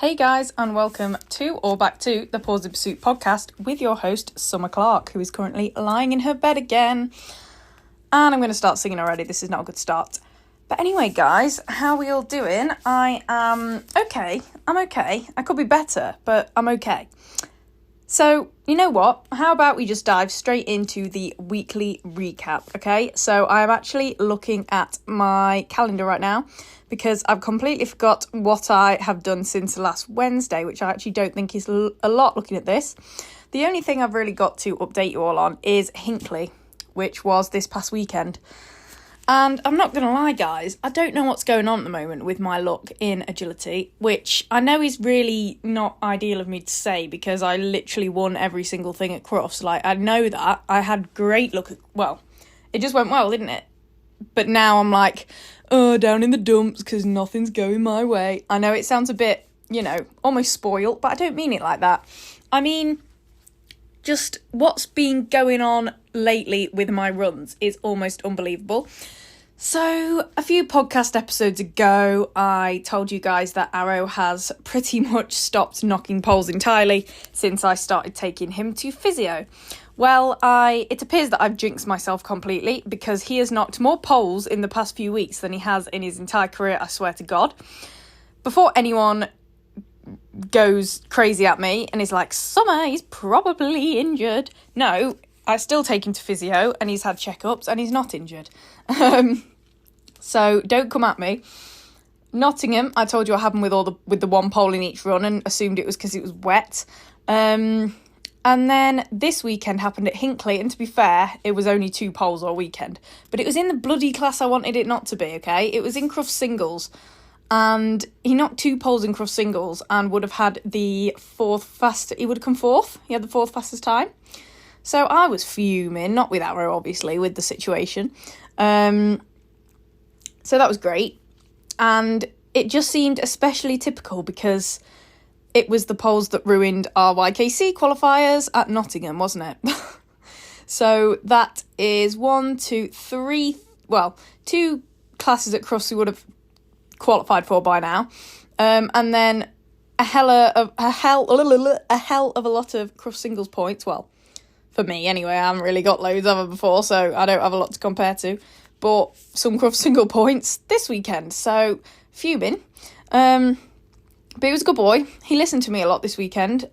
Hey guys, and welcome to or back to the Pause in Pursuit podcast with your host, Summer Clark, who is currently lying in her bed again. And I'm going to start singing already. This is not a good start. But anyway, guys, how are we all doing? I am okay. I'm okay. I could be better, but I'm okay. So, you know what? How about we just dive straight into the weekly recap, okay? So I'm actually looking at my calendar right now because I've completely forgot what I have done since last Wednesday, which I actually don't think is a lot looking at this. The only thing I've really got to update you all on is Hinckley, which was this past weekend. And I'm not going to lie, guys, I don't know what's going on at the moment with my luck in agility, which I know is really not ideal of me to say because I literally won every single thing at Crufts. Like, I know that. I had great luck. Well, it just went well, didn't it? But now I'm like, down in the dumps because nothing's going my way. I know it sounds a bit, almost spoiled, but I don't mean it like that. I mean, just what's been going on lately with my runs is almost unbelievable. So a few podcast episodes ago, I told you guys that Arrow has pretty much stopped knocking poles entirely since I started taking him to physio. Well, it appears that I've jinxed myself completely because he has knocked more poles in the past few weeks than he has in his entire career, I swear to God. Before anyone goes crazy at me and is like, Summer, he's probably injured. No, I still take him to physio and he's had checkups and he's not injured. So don't come at me. Nottingham, I told you what happened with the one pole in each run and assumed it was because it was wet. And then this weekend happened at Hinckley, and to be fair, it was only 2 poles all weekend. But it was in the bloody class I wanted it not to be, okay? It was in Crufts singles. And he knocked 2 poles in Crufts singles and would have had the 4th fastest. He would have come 4th. He had the 4th fastest time. So I was fuming, not with Arrow, obviously, with the situation. So that was great. And it just seemed especially typical because it was the poles that ruined our YKC qualifiers at Nottingham, wasn't it? So that is 1, 2, 3, 2 classes at Crufts we would have qualified for by now. And then a hell of a lot of Crufts singles points. Well, for me anyway, I haven't really got loads of them before, so I don't have a lot to compare to. But some Crufts single points this weekend, so fuming. But he was a good boy. He listened to me a lot this weekend.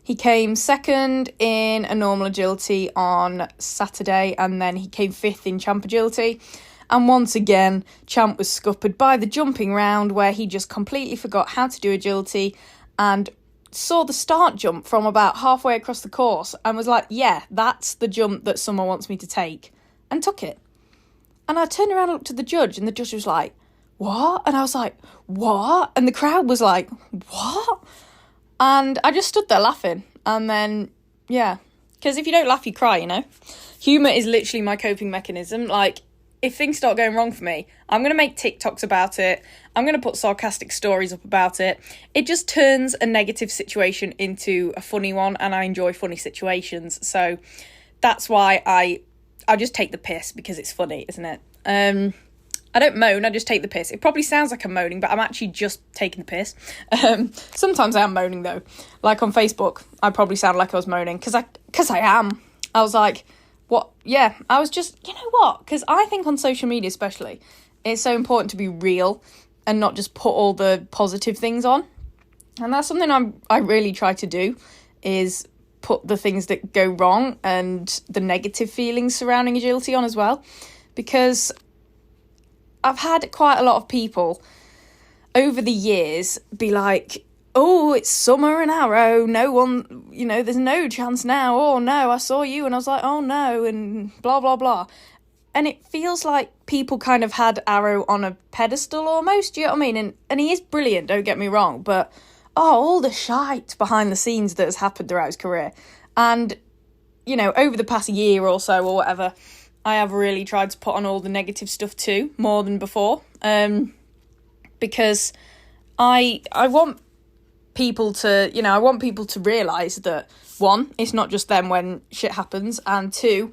He came 2nd in a normal agility on Saturday, and then he came 5th in champ agility. And once again, Champ was scuppered by the jumping round where he just completely forgot how to do agility and saw the start jump from about halfway across the course and was like, yeah, that's the jump that Summer wants me to take, and took it. And I turned around and looked at the judge, and the judge was like, what? And I was like, what? And the crowd was like, what? And I just stood there laughing. And then, yeah, because if you don't laugh, you cry, Humour is literally my coping mechanism. Like, if things start going wrong for me, I'm going to make TikToks about it. I'm going to put sarcastic stories up about it. It just turns a negative situation into a funny one, and I enjoy funny situations. So that's why I just take the piss because it's funny, isn't it? I don't moan, I just take the piss. It probably sounds like I'm moaning, but I'm actually just taking the piss. Sometimes I am moaning, though. Like on Facebook, I probably sound like I was moaning, because I am. I was like, what? Yeah, I was just, you know what? Because I think on social media especially, it's so important to be real and not just put all the positive things on. And that's something I really try to do, is put the things that go wrong and the negative feelings surrounding agility on as well. Because I've had quite a lot of people over the years be like, oh, it's Summer and Arrow, no one, there's no chance now, oh no, I saw you, and I was like, oh no, and blah, blah, blah. And it feels like people kind of had Arrow on a pedestal almost, do you know what I mean? And he is brilliant, don't get me wrong, but, all the shite behind the scenes that has happened throughout his career. And, over the past year or so or whatever, I have really tried to put on all the negative stuff too, more than before, because I want people to, I want people to realise that, 1, it's not just them when shit happens, and 2,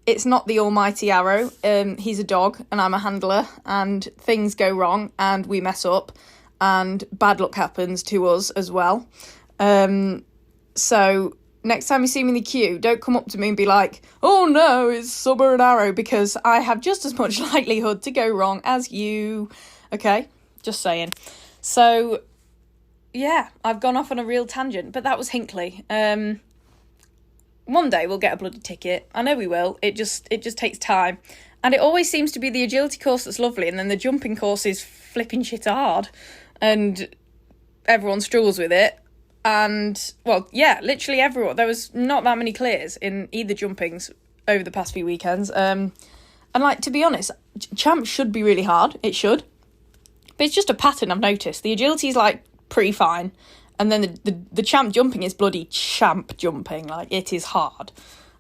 it's not the almighty Arrow. He's a dog and I'm a handler, and things go wrong and we mess up, and bad luck happens to us as well. So next time you see me in the queue, don't come up to me and be like, oh no, it's Summer and Arrow, because I have just as much likelihood to go wrong as you. Okay, just saying. So yeah, I've gone off on a real tangent, but that was Hinckley. One day we'll get a bloody ticket. I know we will. It just takes time. And it always seems to be the agility course that's lovely, and then the jumping course is flipping shit hard, and everyone struggles with it. And, well, yeah, literally everyone. There was not that many clears in either jumpings over the past few weekends. And, like, to be honest, champ should be really hard. It should. But it's just a pattern I've noticed. The agility's, like, pretty fine. And then the champ jumping is bloody champ jumping. Like, it is hard.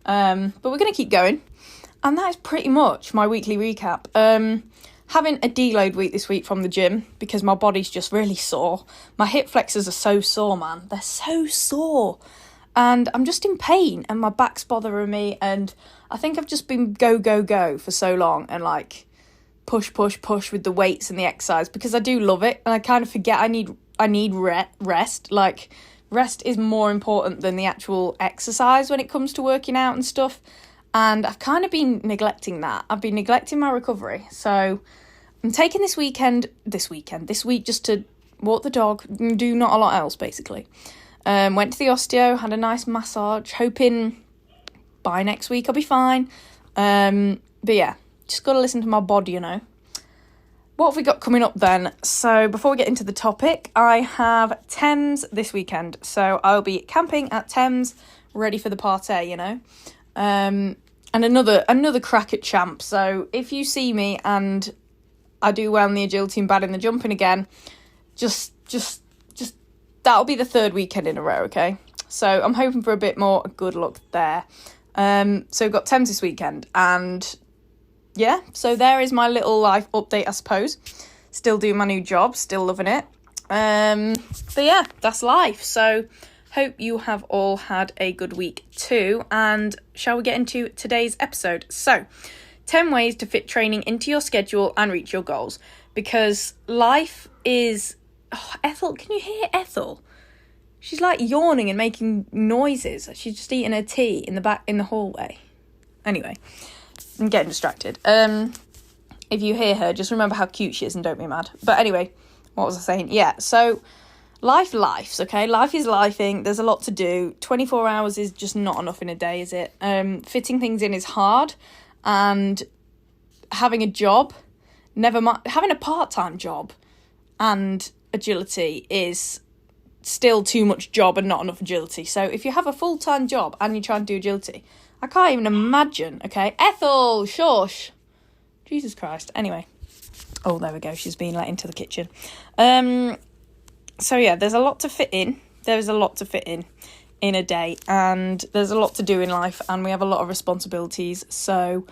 But we're going to keep going. And that is pretty much my weekly recap. Having a deload week this week from the gym because my body's just really sore. My hip flexors are so sore, man. They're so sore. And I'm just in pain and my back's bothering me. And I think I've just been go for so long and like push with the weights and the exercise because I do love it. And I kind of forget I need rest. Like, rest is more important than the actual exercise when it comes to working out and stuff. And I've kind of been neglecting that. I've been neglecting my recovery. So I'm taking this week just to walk the dog, do not a lot else, basically. Went to the osteo, had a nice massage, hoping by next week I'll be fine. But yeah, just got to listen to my body, you know. What have we got coming up then? So before we get into the topic, I have Thames this weekend. So I'll be camping at Thames, ready for the party, you know. And another crack at champ. So if you see me and I do well in the agility and bad in the jumping again, just that'll be the third weekend in a row, okay? So I'm hoping for a bit more good luck there. So we've got Thames this weekend, and yeah, so there is my little life update, I suppose. Still doing my new job, still loving it. But yeah, that's life. So hope you have all had a good week too. And shall we get into today's episode? So, 10 ways to fit training into your schedule and reach your goals. Because life is... Oh, Ethel, can you hear Ethel? She's like yawning and making noises. She's just eating her tea in the hallway. Anyway, I'm getting distracted. If you hear her, just remember how cute she is and don't be mad. But anyway, what was I saying? Yeah, so... Life's, okay? Life is lifing. There's a lot to do. 24 hours is just not enough in a day, is it? Fitting things in is hard. And having a job, never mind, having a part-time job and agility is still too much job and not enough agility. So if you have a full-time job and you try and do agility, I can't even imagine, okay? Ethel, shush. Jesus Christ. Anyway. Oh, there we go. She's been let into the kitchen. So yeah, there's a lot to fit in. There's a lot to fit in a day, and there's a lot to do in life, and we have a lot of responsibilities. So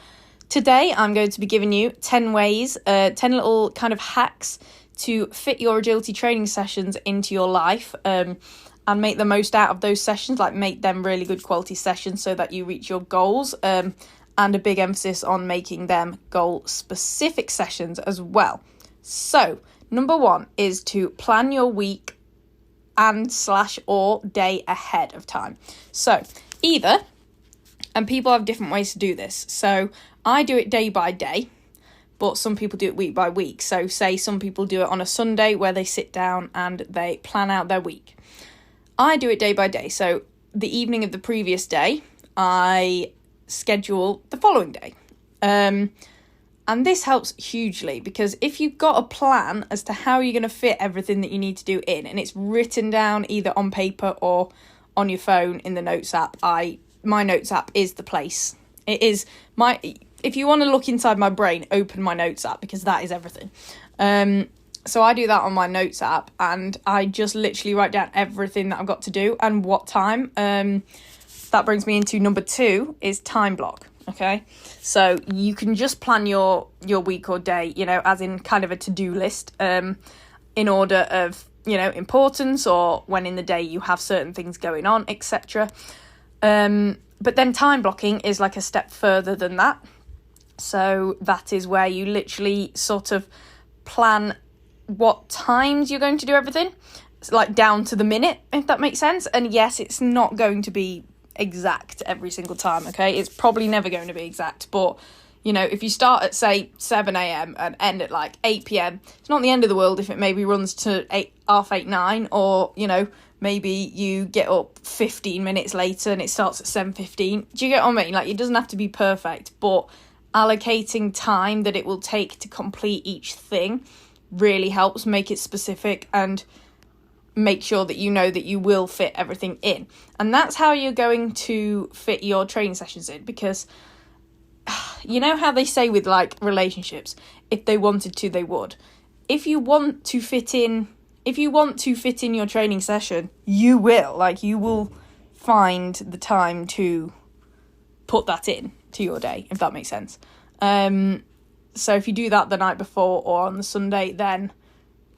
today I'm going to be giving you 10 ways, 10 little kind of hacks to fit your agility training sessions into your life, and make the most out of those sessions, like make them really good quality sessions so that you reach your goals, and a big emphasis on making them goal-specific sessions as well. So, number 1 is to plan your week or day ahead of time. So, either, and people have different ways to do this. So, I do it day by day, but some people do it week by week. So, say some people do it on a Sunday where they sit down and they plan out their week. I do it day by day. So, the evening of the previous day, I schedule the following day. And this helps hugely because if you've got a plan as to how you're going to fit everything that you need to do in, and it's written down either on paper or on your phone in the Notes app, my Notes app is the place. It is if you want to look inside my brain, open my Notes app because that is everything. So I do that on my Notes app, and I just literally write down everything that I've got to do and what time. That brings me into number 2 is time block. Okay, so you can just plan your week or day, you know, as in kind of a to-do list, in order of, you know, importance or when in the day you have certain things going on, etc. But then time blocking is like a step further than that. So that is where you literally sort of plan what times you're going to do everything. It's like down to the minute, if that makes sense. And yes, it's not going to be exact every single time, okay? It's probably never going to be exact, but you know, if you start at, say, 7 a.m. and end at, like, 8 p.m, it's not the end of the world if it maybe runs to 8, 9, or, you know, maybe you get up 15 minutes later and it starts at 7:15. Do you get what I mean? Like, it doesn't have to be perfect, but allocating time that it will take to complete each thing really helps make it specific and make sure that you know that you will fit everything in. And that's how you're going to fit your training sessions in, because you know how they say with, like, relationships, if they wanted to, they would. If you want to fit in your training session, you will. Like, you will find the time to put that in to your day, if that makes sense. So if you do that the night before or on the Sunday, then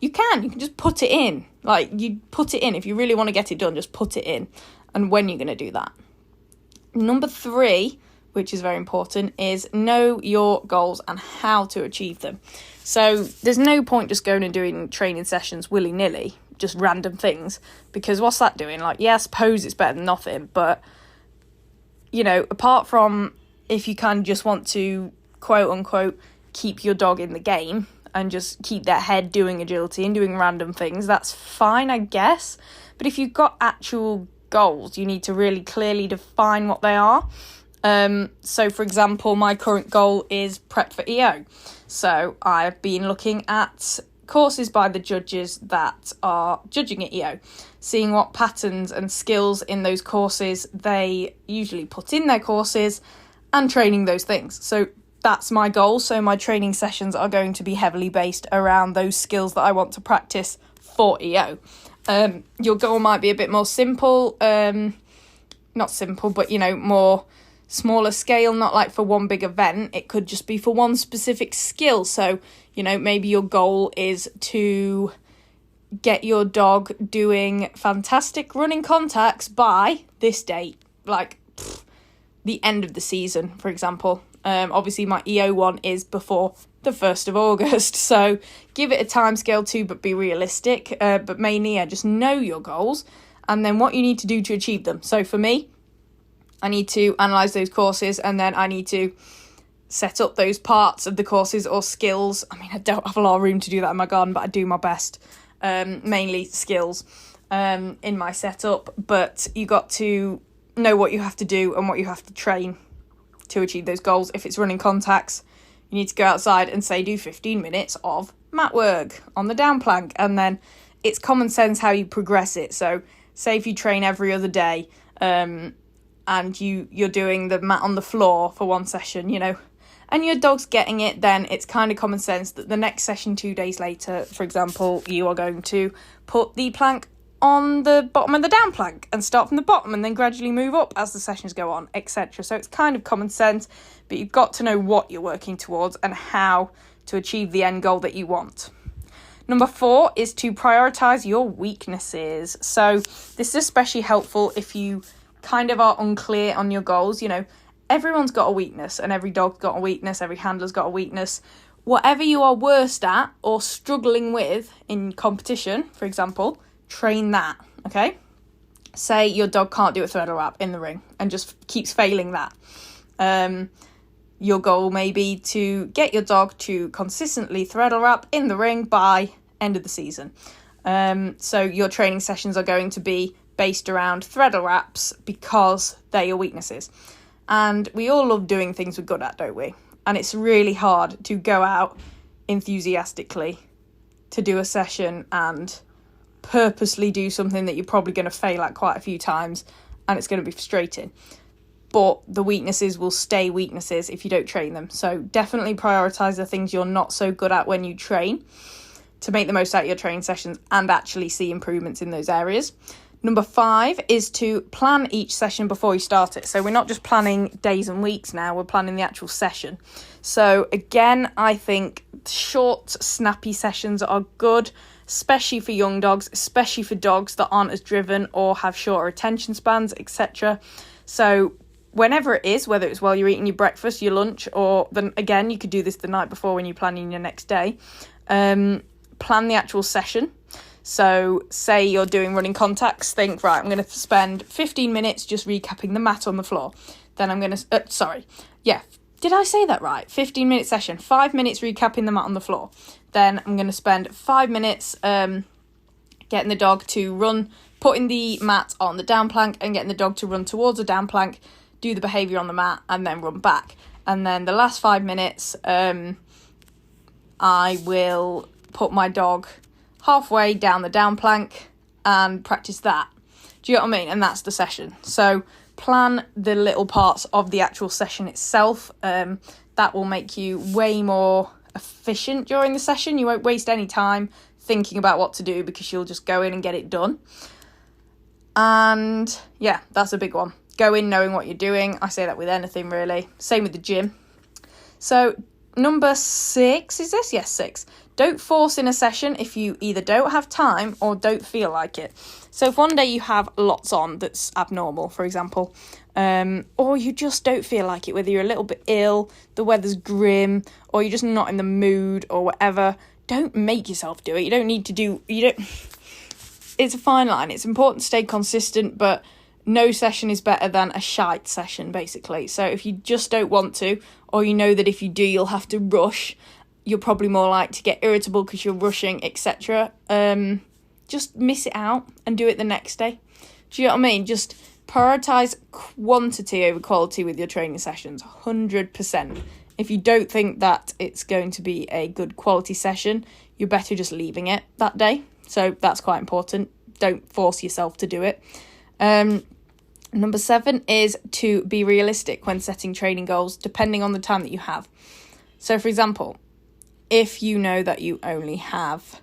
you can just put it in. Like, you put it in. If you really want to get it done, just put it in. And when you're going to do that. Number 3, which is very important, is know your goals and how to achieve them. So there's no point just going and doing training sessions willy-nilly, just random things, because what's that doing? Like, yeah, I suppose it's better than nothing, but, you know, apart from if you kind of just want to, quote-unquote, keep your dog in the game and just keep their head doing agility and doing random things, that's fine, I guess. But if you've got actual goals, you need to really clearly define what they are. So, for example, my current goal is prep for EO. So I've been looking at courses by the judges that are judging at EO, seeing what patterns and skills in those courses they usually put in their courses and training those things. So that's my goal. So my training sessions are going to be heavily based around those skills that I want to practice for EO. Your goal might be a bit more simple, not simple, but, you know, more smaller scale, not like for one big event. It could just be for one specific skill. So, you know, maybe your goal is to get your dog doing fantastic running contacts by this date, like the end of the season, for example. Obviously my EO one is before the 1st of August, so give it a time scale too, but be realistic. But mainly, just know your goals and then what you need to do to achieve them. So for me, I need to analyse those courses, and then I need to set up those parts of the courses or skills. I mean, I don't have a lot of room to do that in my garden, but I do my best. Mainly skills in my setup, but you got to know what you have to do and what you have to train to achieve those goals. If it's running contacts, you need to go outside and say do 15 minutes of mat work on the down plank, and then it's common sense how you progress it. So say if you train every other day, and you're doing the mat on the floor for one session, you know, and your dog's getting it, then it's kind of common sense that the next session 2 days later, for example, you are going to put the plank on the bottom of the down plank and start from the bottom and then gradually move up as the sessions go on, etc. So it's kind of common sense, but you've got to know what you're working towards and how to achieve the end goal that you want. Number 4 is to prioritise your weaknesses. So this is especially helpful if you kind of are unclear on your goals. You know, everyone's got a weakness, and every dog's got a weakness, every handler's got a weakness. Whatever you are worst at or struggling with in competition, for example, train that, okay? Say your dog can't do a threadle wrap in the ring and just keeps failing that. Your goal may be to get your dog to consistently threadle wrap in the ring by end of the season. So your training sessions are going to be based around threadle wraps because they're your weaknesses. And we all love doing things we're good at, don't we? And it's really hard to go out enthusiastically to do a session and purposely do something that you're probably going to fail at quite a few times, and it's going to be frustrating. But the weaknesses will stay weaknesses if you don't train them. So definitely prioritise the things you're not so good at when you train to make the most out of your training sessions and actually see improvements in those areas. Number 5 is to plan each session before you start it. So we're not just planning days and weeks now, we're planning the actual session. So again, I think short, snappy sessions are good, especially for young dogs, especially for dogs that aren't as driven or have shorter attention spans, etc. So whenever it is, whether it's while you're eating your breakfast, your lunch, or then again, you could do this the night before when you're planning your next day. plan the actual session. So say you're doing running contacts, think, right, I'm going to spend 15 minutes just recapping the mat on the floor. Then I'm going to, did I say that right? 15-minute session, 5 minutes recapping the mat on the floor. Then I'm going to spend 5 minutes getting the dog to run, putting the mat on the down plank and getting the dog to run towards the down plank, do the behaviour on the mat and then run back. And then the last 5 minutes, I will put my dog halfway down the down plank and practice that. Do you know what I mean? And that's the session. So plan the little parts of the actual session itself. That will make you way more efficient during the session. You won't waste any time thinking about what to do because you'll just go in and get it done. And yeah, that's a big one. Go in knowing what you're doing. I say that with anything really. Same with the gym. So number 6 is this? Yes, 6. Don't force in a session if you either don't have time or don't feel like it. So if one day you have lots on that's abnormal, for example, or you just don't feel like it, whether you're a little bit ill, the weather's grim, or you're just not in the mood or whatever, don't make yourself do it. You don't need to do... It's a fine line. It's important to stay consistent, but no session is better than a shite session, basically. So if you just don't want to, or you know that if you do, you'll have to rush, you're probably more likely to get irritable because you're rushing, etc. Just miss it out and do it the next day. Do you know what I mean? Just prioritise quantity over quality with your training sessions, 100%. If you don't think that it's going to be a good quality session, you're better just leaving it that day. So that's quite important. Don't force yourself to do it. Number 7 is to be realistic when setting training goals, depending on the time that you have. So, for example, if you know that you only have,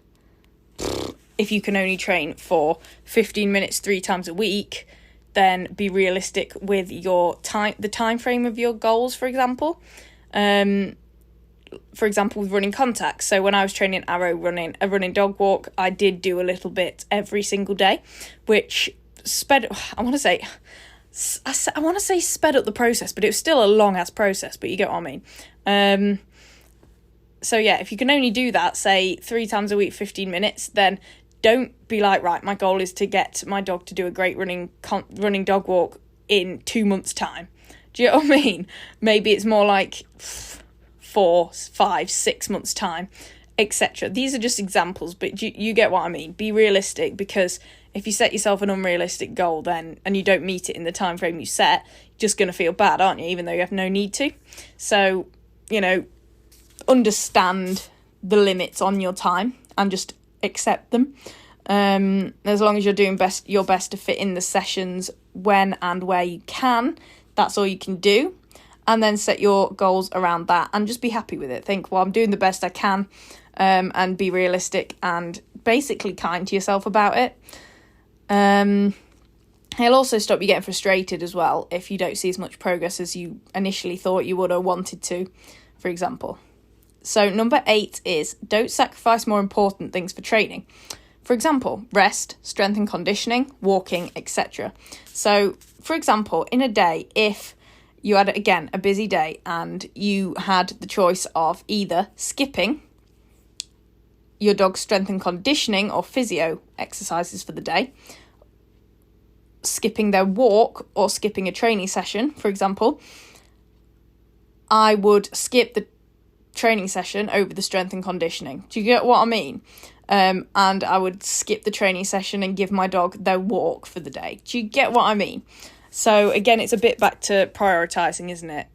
if you can only train for 15 minutes 3 times a week, then be realistic with your time, the time frame of your goals, for example. For example, with running contacts. So when I was training Arrow running a running dog walk, I did do a little bit every single day, which sped up the process, but it was still a long ass process, but you get what I mean. So yeah, if you can only do that, say 3 times a week, 15 minutes, then don't be like, right, my goal is to get my dog to do a great running dog walk in 2 months' time. Do you know what I mean? Maybe it's more like 4, 5, 6 months' time, etc. These are just examples, but you get what I mean. Be realistic, because if you set yourself an unrealistic goal then and you don't meet it in the time frame you set, you're just going to feel bad, aren't you, even though you have no need to. So, understand the limits on your time and just accept them. As long as you're doing your best to fit in the sessions when and where you can, that's all you can do. And then set your goals around that and just be happy with it. Think, well, I'm doing the best I can, and be realistic and basically kind to yourself about it. It'll also stop you getting frustrated as well if you don't see as much progress as you initially thought you would or wanted to, for example. So number 8 is don't sacrifice more important things for training. For example, rest, strength and conditioning, walking, etc. So, for example, in a day, if you had, again, a busy day and you had the choice of either skipping your dog's strength and conditioning or physio exercises for the day, skipping their walk or skipping a training session, for example, I would skip the training session over the strength and conditioning. Do you get what I mean? And I would skip the training session and give my dog their walk for the day. Do you get what I mean? So again, it's a bit back to prioritising, isn't it?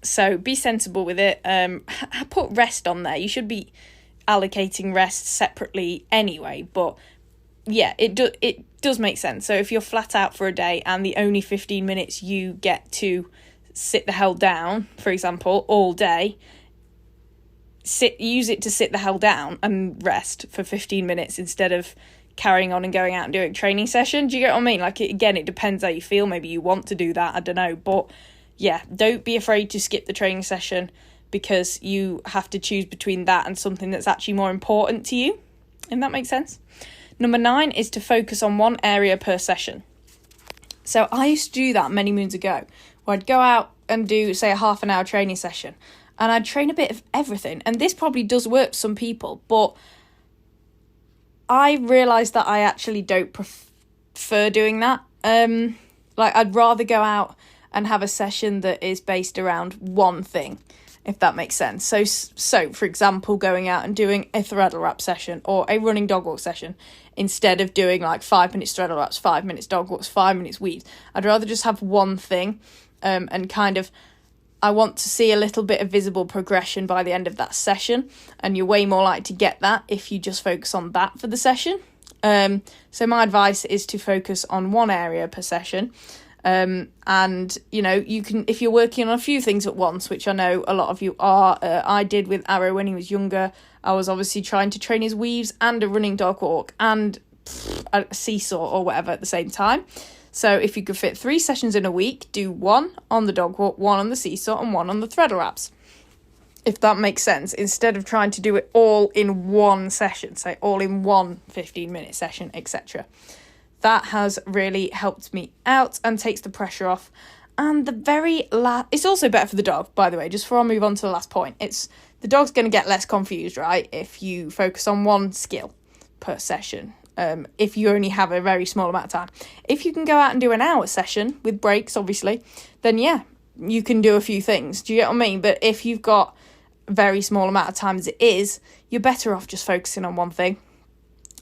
So be sensible with it. Put rest on there. You should be allocating rest separately anyway, but yeah, it does make sense. So if you're flat out for a day and the only 15 minutes you get to sit the hell down, for example, all day, use it to sit the hell down and rest for 15 minutes instead of carrying on and going out and doing a training session. Do you get what I mean? Like, again, it depends how you feel. Maybe you want to do that, I don't know. But yeah, don't be afraid to skip the training session because you have to choose between that and something that's actually more important to you, if that makes sense. Number 9 is to focus on one area per session. So I used to do that many moons ago, where I'd go out and do, say, a half an hour training session, and I'd train a bit of everything. And this probably does work for some people, but I realised that I actually don't prefer doing that. Like, I'd rather go out and have a session that is based around one thing, if that makes sense. So for example, going out and doing a throttle wrap session or a running dog walk session, instead of doing like 5 minutes throttle wraps, 5 minutes dog walks, 5 minutes weaves. I'd rather just have one thing, and kind of, I want to see a little bit of visible progression by the end of that session, and you're way more likely to get that if you just focus on that for the session. So my advice is to focus on one area per session. And, you know, you can, if you're working on a few things at once, which I know a lot of you are, I did with Arrow when he was younger. I was obviously trying to train his weaves and a running dog walk and a seesaw or whatever at the same time. So if you could fit 3 sessions in a week, do 1 on the dog walk, 1 on the seesaw, and 1 on the throttle wraps. If that makes sense, instead of trying to do it all in one session, say all in one 15-minute session, etc. That has really helped me out and takes the pressure off. And the very last, it's also better for the dog, by the way, just before I move on to the last point. It's the dog's going to get less confused, right, if you focus on one skill per session. If you only have a very small amount of time. If you can go out and do an hour session with breaks, obviously, then yeah, you can do a few things. Do you get what I mean? But if you've got a very small amount of time as it is, you're better off just focusing on one thing.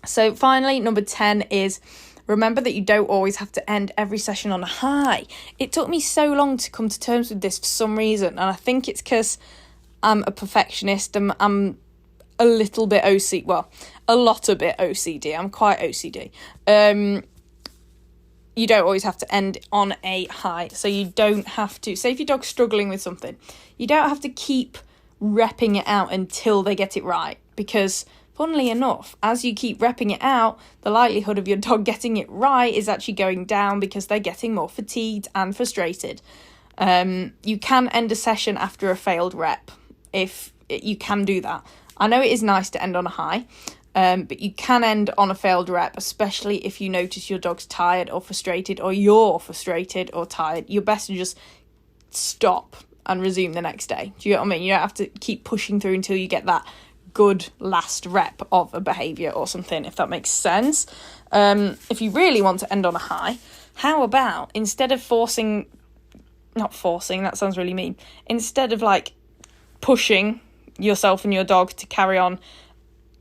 So finally, number 10 is remember that you don't always have to end every session on a high. It took me so long to come to terms with this for some reason, and I think it's because I'm a perfectionist and I'm a little bit OCD. Well, a lot a bit OCD. I'm quite OCD. You don't always have to end on a high. So you don't have to, say if your dog's struggling with something, you don't have to keep repping it out until they get it right. Because funnily enough, as you keep repping it out, the likelihood of your dog getting it right is actually going down because they're getting more fatigued and frustrated. You can end a session after a failed rep. If you can do that. I know it is nice to end on a high, but you can end on a failed rep, especially if you notice your dog's tired or frustrated, or you're frustrated or tired. You're best to just stop and resume the next day. Do you get what I mean? You don't have to keep pushing through until you get that good last rep of a behaviour or something, if that makes sense. If you really want to end on a high, how about instead of not forcing, that sounds really mean, instead of like pushing yourself and your dog to carry on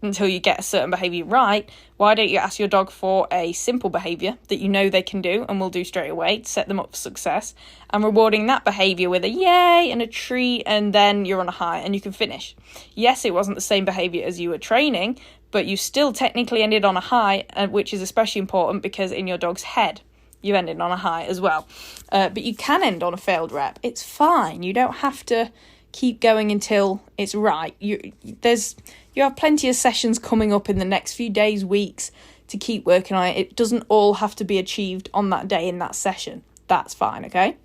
until you get a certain behaviour right, why don't you ask your dog for a simple behaviour that you know they can do and will do straight away to set them up for success, and rewarding that behaviour with a yay and a treat, and then you're on a high and you can finish. Yes, it wasn't the same behaviour as you were training, but you still technically ended on a high, which is especially important because in your dog's head you ended on a high as well. But you can end on a failed rep. It's fine. You don't have to keep going until it's right. You have plenty of sessions coming up in the next few days, weeks to keep working on it. It doesn't all have to be achieved on that day in that session. That's fine, okay?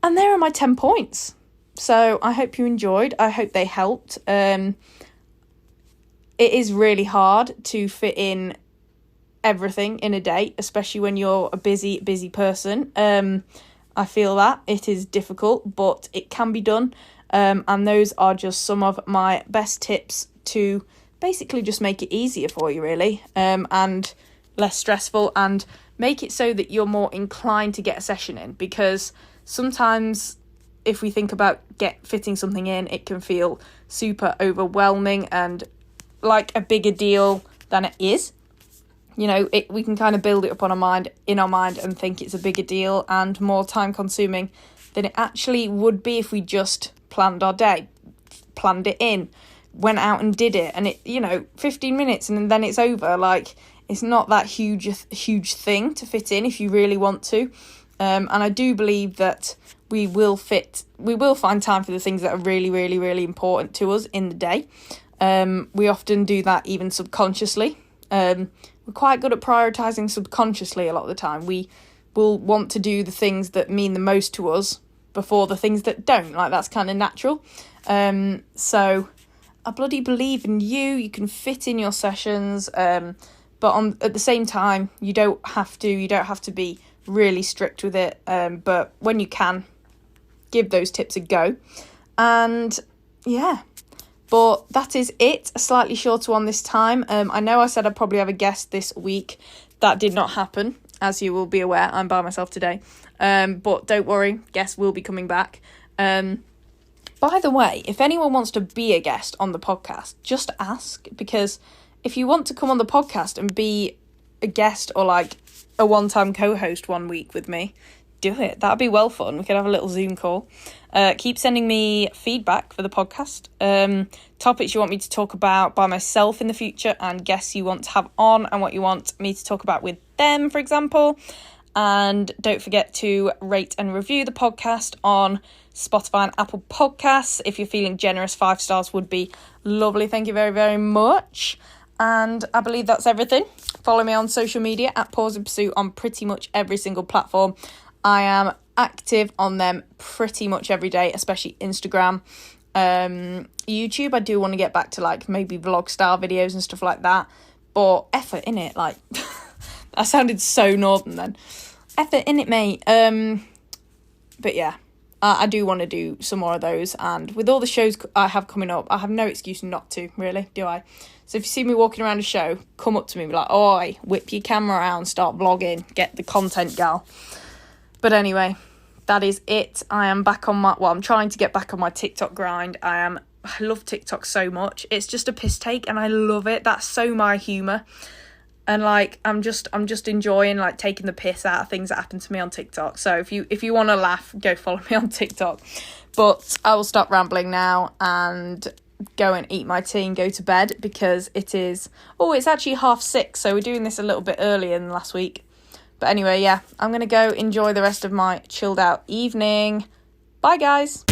And there are my 10 points. So I hope you enjoyed. I hope they helped. It is really hard to fit in everything in a day, especially when you're a busy person. I feel that it is difficult, but it can be done. And those are just some of my best tips to basically just make it easier for you, really, and less stressful, and make it so that you're more inclined to get a session in. Because sometimes if we think about fitting something in, it can feel super overwhelming and like a bigger deal than it is. You know, we can kind of build it up in our mind and think it's a bigger deal and more time consuming than it actually would be if we just planned our day, planned it in, went out and did it, and it, 15 minutes and then it's over. Like, it's not that huge thing to fit in if you really want to. And I do believe that we will find time for the things that are really, really, really important to us in the day. We often do that even subconsciously. We're quite good at prioritising subconsciously a lot of the time. We will want to do the things that mean the most to us before the things that don't. Like, that's kind of natural. So I bloody believe in you. You can fit in your sessions, but at the same time, you don't have to be really strict with it. But when you can, give those tips a go. And yeah, but that is it. A slightly shorter one this time. I know I said I'd probably have a guest this week. That did not happen. As you will be aware, I'm by myself today. But don't worry, guests will be coming back. By the way, if anyone wants to be a guest on the podcast, just ask, because if you want to come on the podcast and be a guest or like a one-time co-host one week with me, do it. That'd be well fun. We could have a little Zoom call. Keep sending me feedback for the podcast. Topics you want me to talk about by myself in the future, and guests you want to have on and what you want me to talk about with them, for example. And don't forget to rate and review the podcast on Spotify and Apple Podcasts. If you're feeling generous, 5 stars would be lovely. Thank you very, very much. And I believe that's everything. Follow me on social media at Pause and Pursuit on pretty much every single platform. I am active on them pretty much every day, especially Instagram. YouTube, I do want to get back to like maybe vlog style videos and stuff like that. But effort in it, like I sounded so northern then. Effort in it, mate. But yeah, I do want to do some more of those. And with all the shows I have coming up, I have no excuse not to, really, do I? So if you see me walking around a show, come up to me and be like, oi, whip your camera around, start vlogging, get the content, gal. But anyway, that is it. I am back on I'm trying to get back on my TikTok grind. I love TikTok so much. It's just a piss take and I love it. That's so my humour. And like I'm just enjoying like taking the piss out of things that happen to me on TikTok. So if you want to laugh, go follow me on TikTok. But I will stop rambling now and go and eat my tea and go to bed, because it's actually 6:30, so we're doing this a little bit earlier than last week. But anyway, yeah, I'm going to go enjoy the rest of my chilled out evening. Bye, guys.